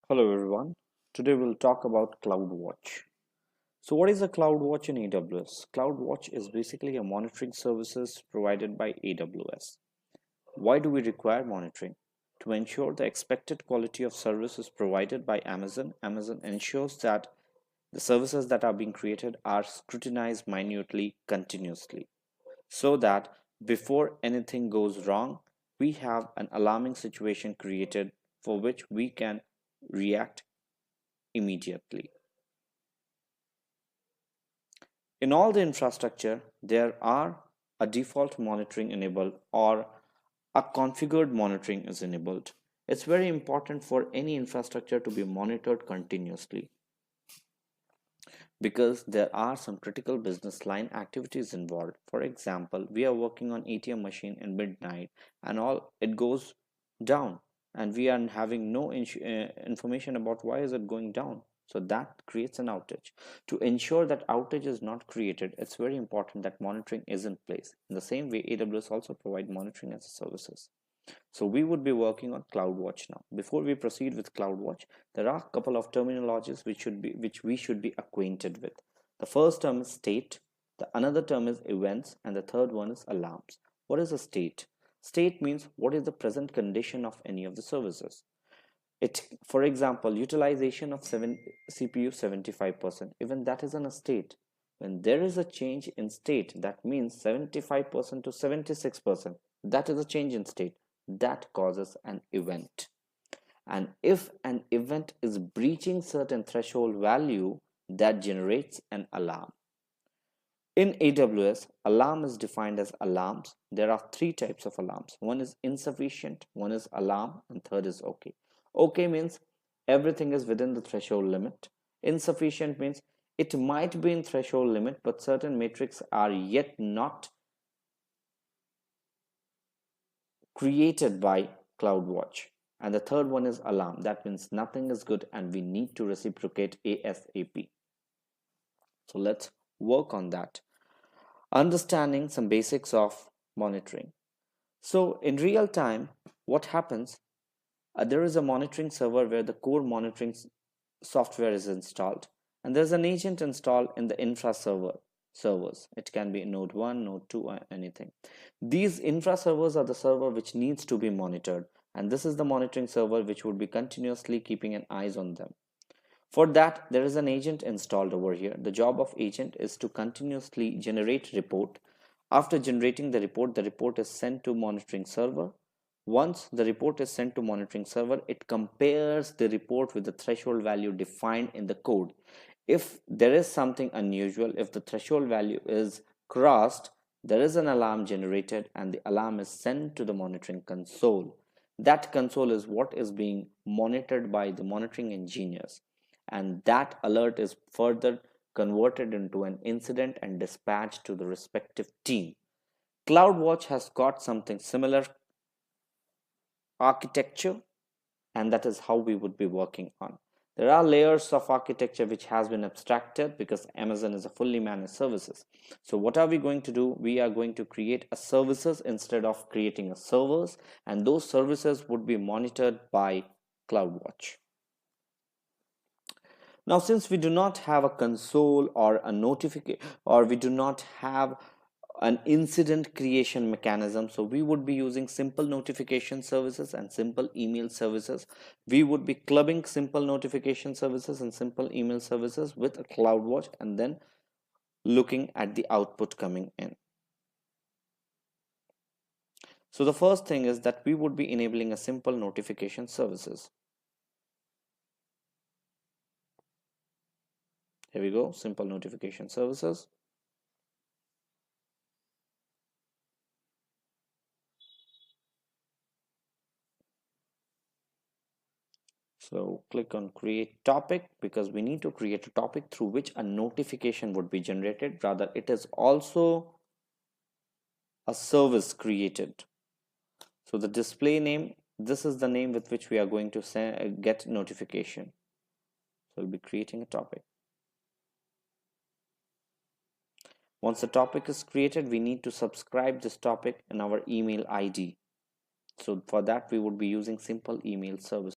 Hello everyone. Today we'll talk about CloudWatch. So what is a CloudWatch in AWS? CloudWatch is basically a monitoring services provided by AWS. Why do we require monitoring? To ensure the expected quality of service is provided by Amazon. Amazon ensures that the services that are being created are scrutinized minutely continuously so that before anything goes wrong, we have an alarming situation created for which we can react immediately. In all the infrastructure, there are a default monitoring enabled or a configured monitoring is enabled. It's very important for any infrastructure to be monitored continuously because there are some critical business line activities involved. For example, we are working on ATM machine in midnight and all it goes down and we are having no information about why is it going down. So that creates an outage. To ensure that outage is not created, it's very important that monitoring is in place. In the same way, AWS also provide monitoring as a services. So we would be working on CloudWatch now. Before we proceed with CloudWatch, there are a couple of terminologies which we should be acquainted with. The first term is state, the another term is events, and the third one is alarms. What is a state? State means what is the present condition of any of the services. For example, utilization of CPU 75%. Even that is in a state. When there is a change in state, that means 75% to 76%. That is a change in state. That causes an event. And if an event is breaching certain threshold value, that generates an alarm. In AWS, alarm is defined as alarms. There are three types of alarms. One is insufficient, one is alarm, and third is okay. Okay means everything is within the threshold limit. Insufficient means it might be in threshold limit, but certain metrics are yet not created by CloudWatch. And the third one is alarm. That means nothing is good and we need to reciprocate ASAP. So let's work on that. Understanding some basics of monitoring. So in real time, what happens? There is a monitoring server where the core monitoring software is installed, and there's an agent installed in the infra servers. It can be node 1, node 2, or anything. These infra servers are the server which needs to be monitored, and this is the monitoring server which would be continuously keeping an eyes on them. For that, there is an agent installed over here. The job of agent is to continuously generate report. After generating the report is sent to monitoring server. Once the report is sent to monitoring server, it compares the report with the threshold value defined in the code. If there is something unusual, if the threshold value is crossed, there is an alarm generated and the alarm is sent to the monitoring console. That console is what is being monitored by the monitoring engineers, and that alert is further converted into an incident and dispatched to the respective team. CloudWatch has got something similar architecture, and that is how we would be working on. There are layers of architecture which has been abstracted because Amazon is a fully managed services. So what are we going to do? We are going to create a services instead of creating a servers, and those services would be monitored by CloudWatch. Now, since we do not have a console or a notification, or we do not have an incident creation mechanism, so we would be using simple notification services and simple email services. We would be clubbing simple notification services and simple email services with a CloudWatch and then looking at the output coming in. So the first thing is that we would be enabling a simple notification services. Here we go, simple notification services. So click on create topic because we need to create a topic through which a notification would be generated. Rather, it is also a service created. So the display name, this is the name with which we are going to get notification. So we'll be creating a topic. Once the topic is created, we need to subscribe this topic in our email ID. So for that, we would be using simple email services.